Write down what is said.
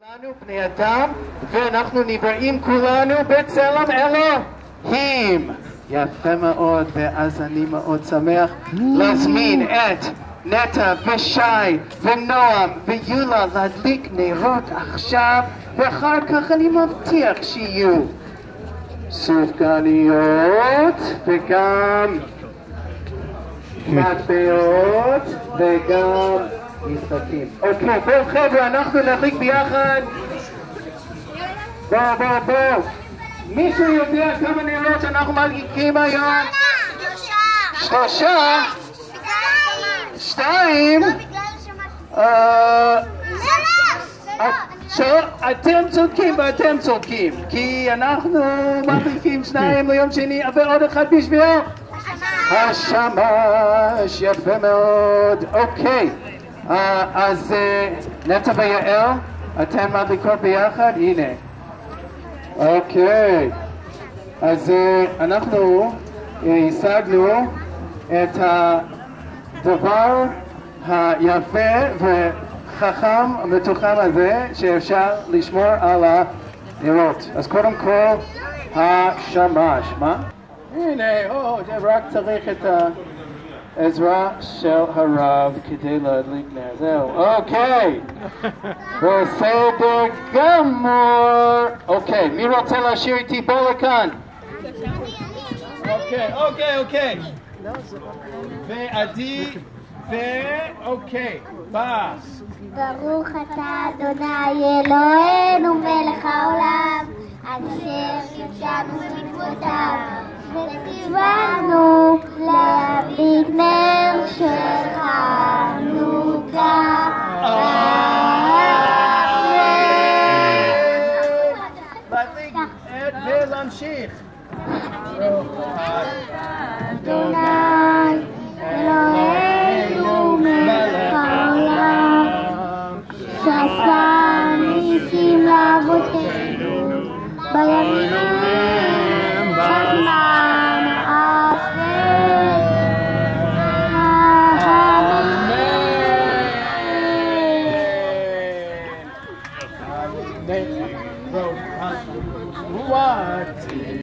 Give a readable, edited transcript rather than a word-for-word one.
כולנו בני אדם, ואנחנו נבראים כולנו בצלם אלוהים. יפה מאוד, ואז אני מאוד שמח להזמין את נטע ושי ונועם ויולה להדליק נרות עכשיו, ואחר כך אני מבטיח שיהיו סופגניות וגם מטבעות וגם משחקים. אוקיי, בואו חבר'ה, אנחנו נחליק ביחד. בואו. מישהו יודע כמה נרות אנחנו מדליקים היום? שלושה? שתיים? אתם צודקים ואתם צודקים, כי אנחנו מדליקים שניים ליום שני ועוד אחד בשביל השמש. יפה מאוד. אוקיי, אז נטע ויעל, אתן מדליקות ביחד? הנה. אוקיי, אז אנחנו השגנו את הדבר היפה וחכם ומתוחם הזה שאפשר לשמור על הנרות. אז קודם כל השמש. מה? הנה, זה רק צריך את העזרה של הרב כדי להדליק נר. זהו, אוקיי. בסדר גמור. אוקיי, מי רוצה להשאיר איתי פה לכאן? אוקיי. ועדי, ואוקיי, בא. ברוך אתה אדוני אלוהינו מלך העולם, אשר קידשנו מצוותיו וציוונו להדליק נר של חנוכה.